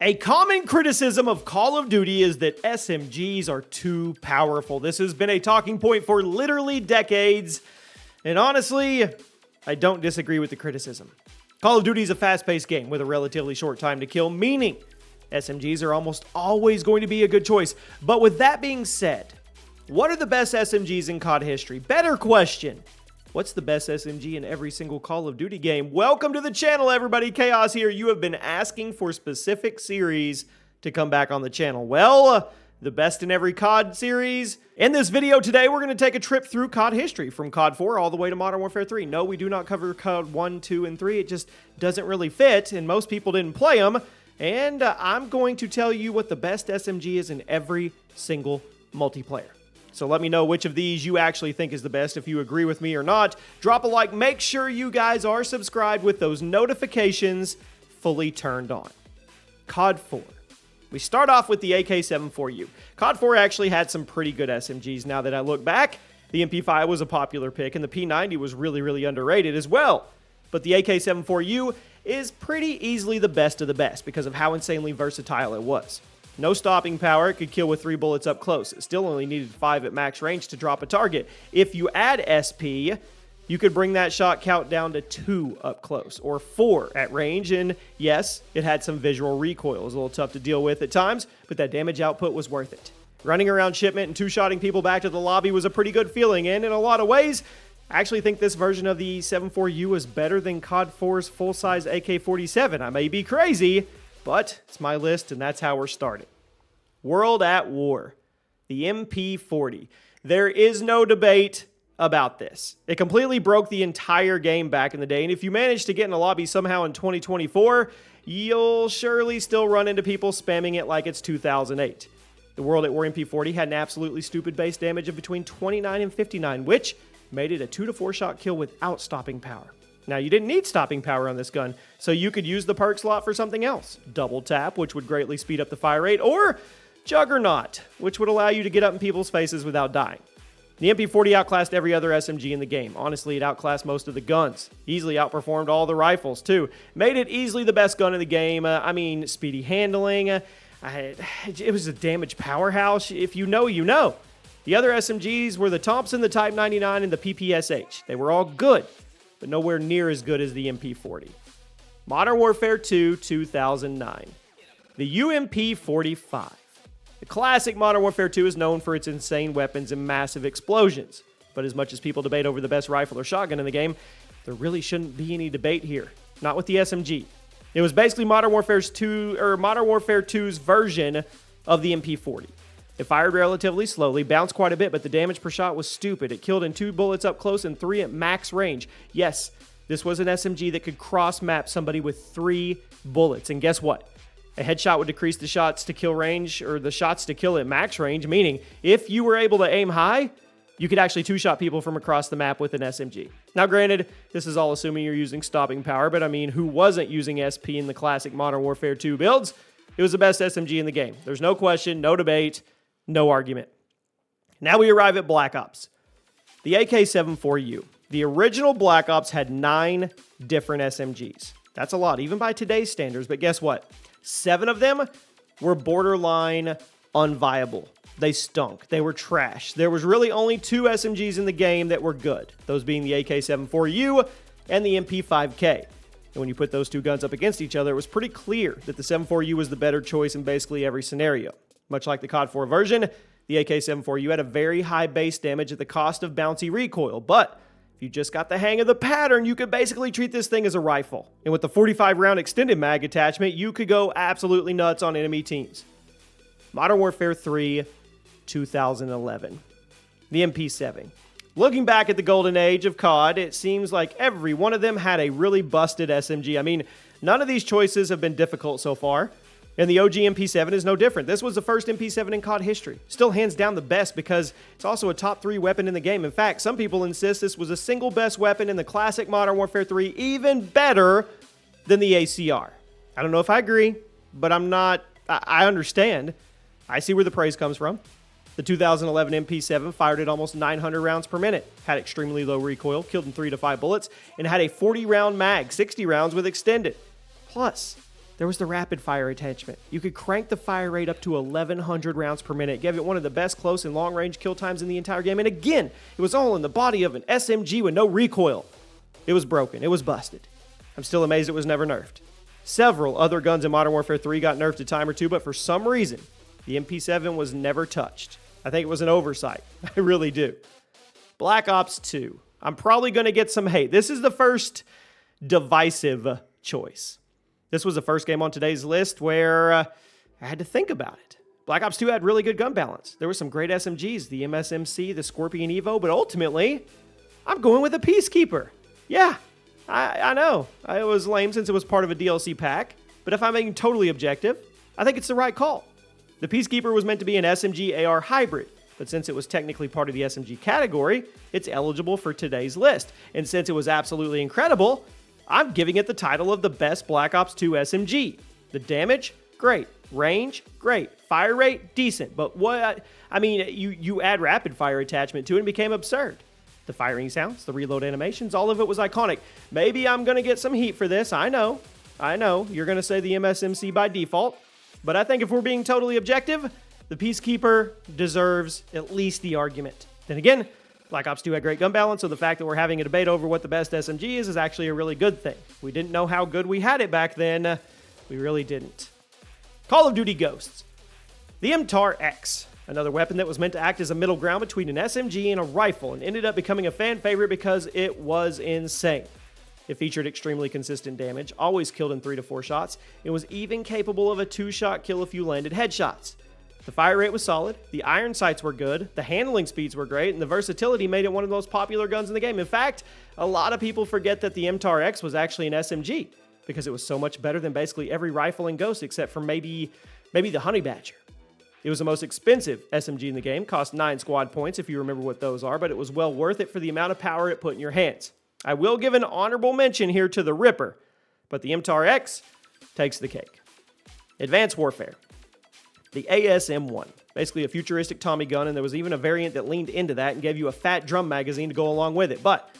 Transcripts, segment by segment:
A common criticism of Call of Duty is that SMGs are too powerful. This has been a talking point for literally decades, and honestly, I don't disagree with the criticism. Call of Duty is a fast-paced game with a relatively short time to kill, meaning SMGs are almost always going to be a good choice. But with that being said, what are the best SMGs in COD history? Better question. What's the best SMG in every single Call of Duty game? Welcome to the channel, everybody. Chaos here. You have been asking for specific series to come back on the channel. Well, the best in every COD series. In this video today, we're going to take a trip through COD history from COD 4 all the way to Modern Warfare 3. No, we do not cover COD 1, 2, and 3. It just doesn't really fit, and most people didn't play them. And I'm going to tell you what the best SMG is in every single multiplayer. So let me know which of these you actually think is the best. If you agree with me or not, drop a like. Make sure you guys are subscribed with those notifications fully turned on. COD 4. We start off with the AK-74U. COD 4 actually had some pretty good SMGs now that I look back. The MP5 was a popular pick, and the P90 was really underrated as well. But the AK-74U is pretty easily the best of the best because of how insanely versatile it was. No stopping power, it could kill with 3 bullets up close. It still only needed 5 at max range to drop a target. If you add SP, you could bring that shot count down to 2 up close, or 4 at range, and yes, it had some visual recoil. It was a little tough to deal with at times, but that damage output was worth it. Running around shipment and two-shotting people back to the lobby was a pretty good feeling, and in a lot of ways, I actually think this version of the 74U is better than COD 4's full-size AK-47. I may be crazy, but it's my list, and that's how we're starting. World at War, the MP40. There is no debate about this. It completely broke the entire game back in the day, and if you manage to get in a lobby somehow in 2024, you'll surely still run into people spamming it like it's 2008. The World at War MP40 had an absolutely stupid base damage of between 29 and 59, which made it a 2 to 4 shot kill without stopping power. Now, you didn't need stopping power on this gun, so you could use the perk slot for something else. Double tap, which would greatly speed up the fire rate, or Juggernaut, which would allow you to get up in people's faces without dying. The MP40 outclassed every other SMG in the game. Honestly, it outclassed most of the guns. Easily outperformed all the rifles, too. Made it easily the best gun in the game. Speedy handling. It was a damage powerhouse. If you know, you know. The other SMGs were the Thompson, the Type 99, and the PPSH. They were all good, but nowhere near as good as the MP40. Modern Warfare 2, 2009. The UMP-45. The classic Modern Warfare 2 is known for its insane weapons and massive explosions. But as much as people debate over the best rifle or shotgun in the game, there really shouldn't be any debate here. Not with the SMG. It was basically Modern Warfare 2's version of the MP40. It fired relatively slowly, bounced quite a bit, but the damage per shot was stupid. It killed in 2 bullets up close and 3 at max range. Yes, this was an SMG that could cross-map somebody with 3 bullets. And guess what? A headshot would decrease the shots to kill range, or the shots to kill at max range, meaning if you were able to aim high, you could actually two-shot people from across the map with an SMG. Now, granted, this is all assuming you're using stopping power, but I mean, who wasn't using SP in the classic Modern Warfare 2 builds? It was the best SMG in the game. There's no question, no debate, no argument. Now we arrive at Black Ops. The AK-74U. The original Black Ops had 9 different SMGs. That's a lot, even by today's standards, but guess what? 7 of them were borderline unviable. They stunk. They were trash. There was really only 2 SMGs in the game that were good, those being the AK-74U and the MP5K. And when you put those 2 guns up against each other, it was pretty clear that the 74U was the better choice in basically every scenario. Much like the COD 4 version, the AK-74U had a very high base damage at the cost of bouncy recoil, but if you just got the hang of the pattern, you could basically treat this thing as a rifle. And with the 45-round extended mag attachment, you could go absolutely nuts on enemy teams. Modern Warfare 3, 2011. The MP7. Looking back at the golden age of COD, it seems like every one of them had a really busted SMG. I mean, none of these choices have been difficult so far. And the OG MP7 is no different. This was the first MP7 in COD history. Still hands down the best because it's also a top 3 weapon in the game. In fact, some people insist this was a single best weapon in the classic Modern Warfare 3, even better than the ACR. I don't know if I agree, but I understand. I see where the praise comes from. The 2011 MP7 fired at almost 900 rounds per minute, had extremely low recoil, killed in 3 to 5 bullets, and had a 40-round mag, 60 rounds with extended. Plus, there was the rapid fire attachment. You could crank the fire rate up to 1,100 rounds per minute, gave it one of the best close and long range kill times in the entire game, and again, it was all in the body of an SMG with no recoil. It was broken. It was busted. I'm still amazed it was never nerfed. Several other guns in Modern Warfare 3 got nerfed a time or two, but for some reason, the MP7 was never touched. I think it was an oversight. I really do. Black Ops 2. I'm probably going to get some hate. This is the first divisive choice. This was the first game on today's list where I had to think about it. Black Ops 2 had really good gun balance. There were some great SMGs, the MSMC, the Scorpion Evo, but ultimately, I'm going with a Peacekeeper. Yeah, I know. It was lame since it was part of a DLC pack, but if I'm being totally objective, I think it's the right call. The Peacekeeper was meant to be an SMG-AR hybrid, but since it was technically part of the SMG category, it's eligible for today's list. And since it was absolutely incredible, I'm giving it the title of the best Black Ops 2 SMG. The damage, great. Range, great. Fire rate, decent. But you add rapid fire attachment to it and it became absurd. The firing sounds, the reload animations, all of it was iconic. Maybe I'm going to get some heat for this. I know. You're going to say the MSMC by default. But I think if we're being totally objective, the Peacekeeper deserves at least the argument. Then again, Black Ops 2 had great gun balance, so the fact that we're having a debate over what the best SMG is actually a really good thing. We didn't know how good we had it back then. We really didn't. Call of Duty Ghosts. The MTAR-X, another weapon that was meant to act as a middle ground between an SMG and a rifle, and ended up becoming a fan favorite because it was insane. It featured extremely consistent damage, always killed in 3 to 4 shots, and was even capable of a 2-shot kill if you landed headshots. The fire rate was solid, the iron sights were good, the handling speeds were great, and the versatility made it one of the most popular guns in the game. In fact, a lot of people forget that the MTAR-X was actually an SMG, because it was so much better than basically every rifle in Ghost except for maybe the Honey Badger. It was the most expensive SMG in the game, cost 9 squad points if you remember what those are, but it was well worth it for the amount of power it put in your hands. I will give an honorable mention here to the Ripper, but the MTAR-X takes the cake. Advanced Warfare. The ASM-1, basically a futuristic Tommy gun, and there was even a variant that leaned into that and gave you a fat drum magazine to go along with it. But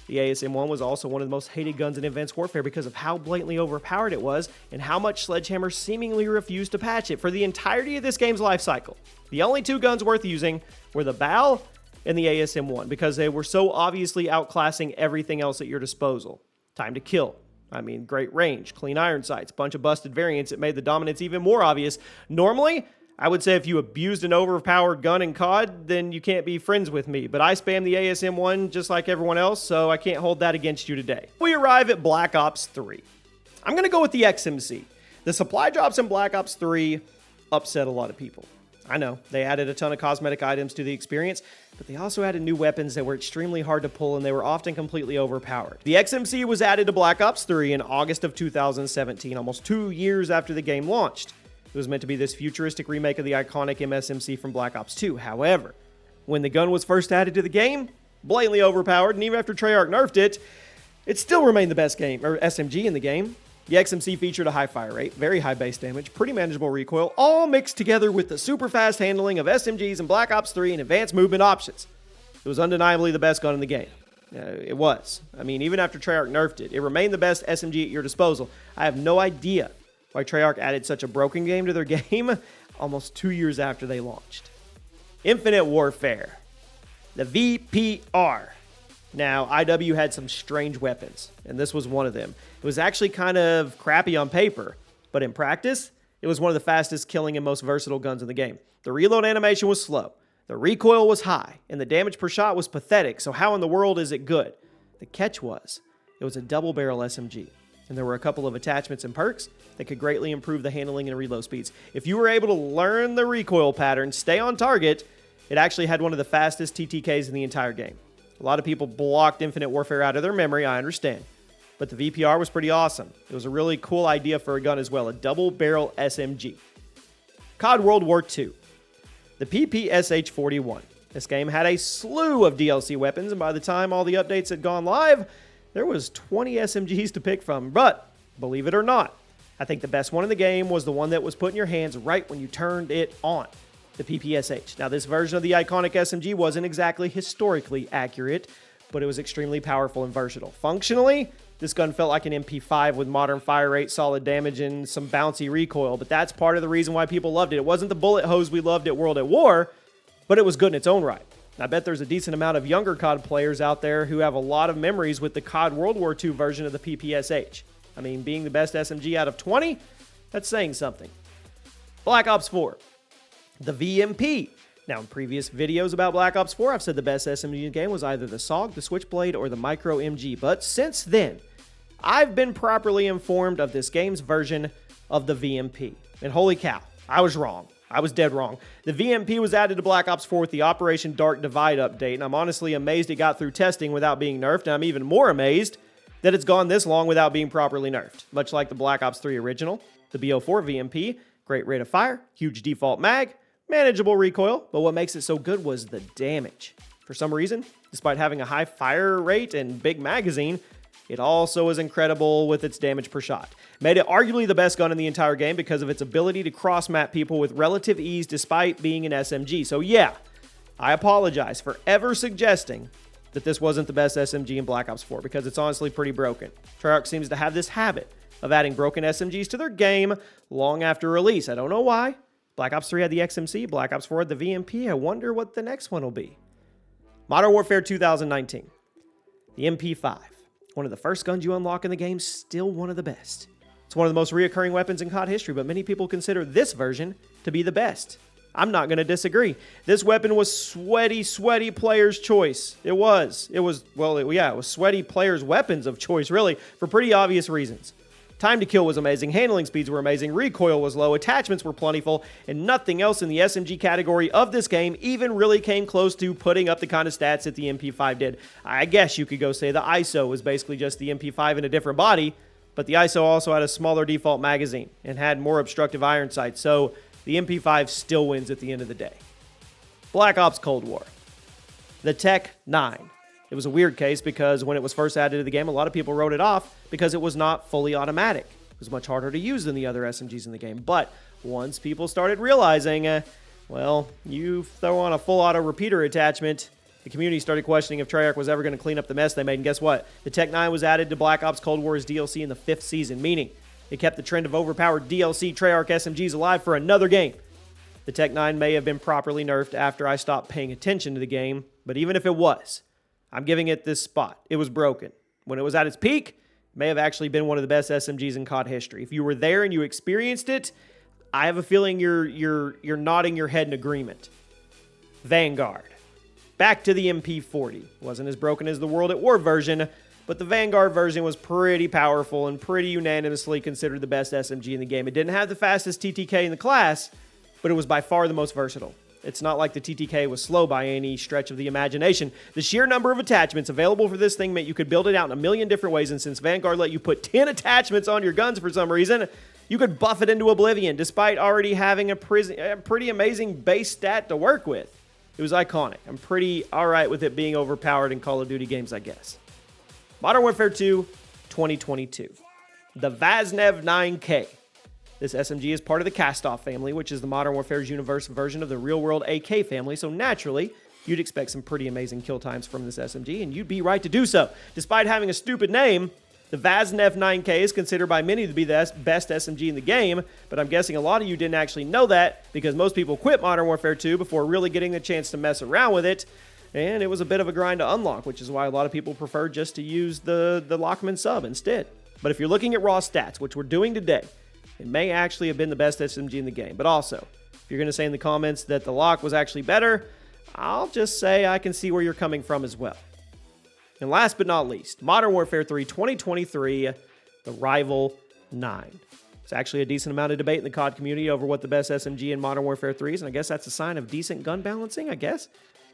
the ASM-1 was also one of the most hated guns in Advanced Warfare because of how blatantly overpowered it was and how much Sledgehammer seemingly refused to patch it for the entirety of this game's life cycle. The only 2 guns worth using were the BAL and the ASM-1 because they were so obviously outclassing everything else at your disposal. Time to kill. Great range, clean iron sights, bunch of busted variants that made the dominance even more obvious. Normally, I would say if you abused an overpowered gun in COD, then you can't be friends with me. But I spam the ASM-1 just like everyone else, so I can't hold that against you today. We arrive at Black Ops 3. I'm going to go with the XMC. The supply drops in Black Ops 3 upset a lot of people. I know, they added a ton of cosmetic items to the experience, but they also added new weapons that were extremely hard to pull and they were often completely overpowered. The XMC was added to Black Ops 3 in August of 2017, almost 2 years after the game launched. It was meant to be this futuristic remake of the iconic MSMC from Black Ops 2. However, when the gun was first added to the game, blatantly overpowered, and even after Treyarch nerfed it, it still remained the best SMG in the game. The XMC featured a high fire rate, very high base damage, pretty manageable recoil, all mixed together with the super fast handling of SMGs in Black Ops 3 and advanced movement options. It was undeniably the best gun in the game. It was. Even after Treyarch nerfed it, it remained the best SMG at your disposal. I have no idea why Treyarch added such a broken game to their game almost 2 years after they launched. Infinite Warfare. The VPR. Now, IW had some strange weapons, and this was one of them. It was actually kind of crappy on paper, but in practice, it was one of the fastest killing and most versatile guns in the game. The reload animation was slow, the recoil was high, and the damage per shot was pathetic, so how in the world is it good? The catch was, it was a double-barrel SMG, and there were a couple of attachments and perks that could greatly improve the handling and reload speeds. If you were able to learn the recoil pattern, stay on target, it actually had one of the fastest TTKs in the entire game. A lot of people blocked Infinite Warfare out of their memory, I understand. But the VPR was pretty awesome. It was a really cool idea for a gun as well, a double-barrel SMG. COD World War II. The PPSH-41. This game had a slew of DLC weapons, and by the time all the updates had gone live, there was 20 SMGs to pick from. But, believe it or not, I think the best one in the game was the one that was put in your hands right when you turned it on. The PPSH. Now, this version of the iconic SMG wasn't exactly historically accurate, but it was extremely powerful and versatile. Functionally, This gun felt like an MP5 with modern fire rate, solid damage, and some bouncy recoil, but that's part of the reason why people loved it. It wasn't the bullet hose we loved at World at War, but it was good in its own right. I bet there's a decent amount of younger COD players out there who have a lot of memories with the COD World War II version of the PPSH. I mean, being the best SMG out of 20, that's saying something. Black Ops 4, the VMP. Now, in previous videos about Black Ops 4, I've said the best SMG in the game was either the SOG, the Switchblade, or the Micro MG. But since then, I've been properly informed of this game's version of the VMP. And holy cow, I was wrong. I was dead wrong. The VMP was added to Black Ops 4 with the Operation Dark Divide update, and I'm honestly amazed it got through testing without being nerfed, and I'm even more amazed that it's gone this long without being properly nerfed. Much like the Black Ops 3 original, the BO4 VMP, great rate of fire, huge default mag, manageable recoil, but what makes it so good was the damage. For some reason, despite having a high fire rate and big magazine, it also is incredible with its damage per shot. Made it arguably the best gun in the entire game because of its ability to cross-map people with relative ease despite being an SMG. So yeah, I apologize for ever suggesting that this wasn't the best SMG in Black Ops 4 because it's honestly pretty broken. Treyarch seems to have this habit of adding broken SMGs to their game long after release. I don't know why. Black Ops 3 had the XMC, Black Ops 4 had the VMP. I wonder what the next one will be. Modern Warfare 2019. The MP5. One of the first guns you unlock in the game, still one of the best. It's one of the most reoccurring weapons in COD history, but many people consider this version to be the best. I'm not going to disagree. This weapon was sweaty player's choice. It was sweaty player's weapons of choice, really, for pretty obvious reasons. Time to kill was amazing, handling speeds were amazing, recoil was low, attachments were plentiful, and nothing else in the SMG category of this game even really came close to putting up the kind of stats that the MP5 did. I guess you could go say the ISO was basically just the MP5 in a different body, but the ISO also had a smaller default magazine and had more obstructive iron sights, so the MP5 still wins at the end of the day. Black Ops Cold War. The Tech 9. It was a weird case because when it was first added to the game, a lot of people wrote it off because it was not fully automatic. It was much harder to use than the other SMGs in the game. But once people started realizing, you throw on a full auto repeater attachment, the community started questioning if Treyarch was ever going to clean up the mess they made. And guess what? The Tech 9 was added to Black Ops Cold War as DLC in the 5th season, meaning it kept the trend of overpowered DLC Treyarch SMGs alive for another game. The Tech 9 may have been properly nerfed after I stopped paying attention to the game, but even if it was, I'm giving it this spot. It was broken. When it was at its peak, it may have actually been one of the best SMGs in COD history. If you were there and you experienced it, I have a feeling you're nodding your head in agreement. Vanguard. Back to the MP40. Wasn't as broken as the World at War version, but the Vanguard version was pretty powerful and pretty unanimously considered the best SMG in the game. It didn't have the fastest TTK in the class, but it was by far the most versatile. It's not like the TTK was slow by any stretch of the imagination. The sheer number of attachments available for this thing meant you could build it out in a million different ways, and since Vanguard let you put 10 attachments on your guns for some reason, you could buff it into oblivion, despite already having a pretty amazing base stat to work with. It was iconic. I'm pretty alright with it being overpowered in Call of Duty games, I guess. Modern Warfare 2, 2022. The Vaznev 9K. This SMG is part of the Cast-Off family, which is the Modern Warfare's universe version of the real-world AK family, so naturally, you'd expect some pretty amazing kill times from this SMG, and you'd be right to do so. Despite having a stupid name, the Vaznev 9K is considered by many to be the best SMG in the game, but I'm guessing a lot of you didn't actually know that, because most people quit Modern Warfare 2 before really getting the chance to mess around with it, and it was a bit of a grind to unlock, which is why a lot of people prefer just to use the Lockman sub instead. But if you're looking at raw stats, which we're doing today, it may actually have been the best SMG in the game. But also, if you're going to say in the comments that the Lock was actually better, I'll just say I can see where you're coming from as well. And last but not least, Modern Warfare 3 2023, the Rival 9. It's actually a decent amount of debate in the COD community over what the best SMG in Modern Warfare 3 is, and I guess that's a sign of decent gun balancing, I guess.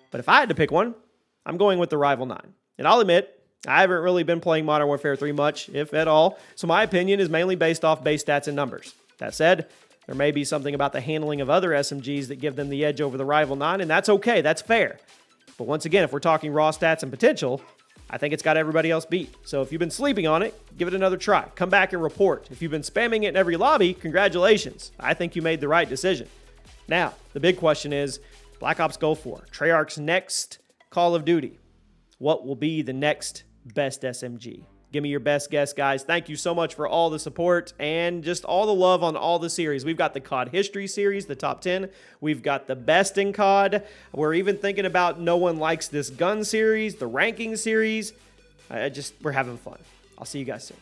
But if I had to pick one, I'm going with the Rival 9. And I'll admit, I haven't really been playing Modern Warfare 3 much, if at all, so my opinion is mainly based off base stats and numbers. That said, there may be something about the handling of other SMGs that give them the edge over the Rival 9, and that's okay, that's fair. But once again, if we're talking raw stats and potential, I think it's got everybody else beat. So if you've been sleeping on it, give it another try. Come back and report. If you've been spamming it in every lobby, congratulations. I think you made the right decision. Now, the big question is, Black Ops Gulf War, Treyarch's next Call of Duty. What will be the next best SMG? Give me your best guess, guys. Thank you so much for all the support and just all the love on all the series. We've got the COD History series, the top 10. We've got the best in COD. We're even thinking about No One Likes This Gun series, the ranking series. We're having fun. I'll see you guys soon.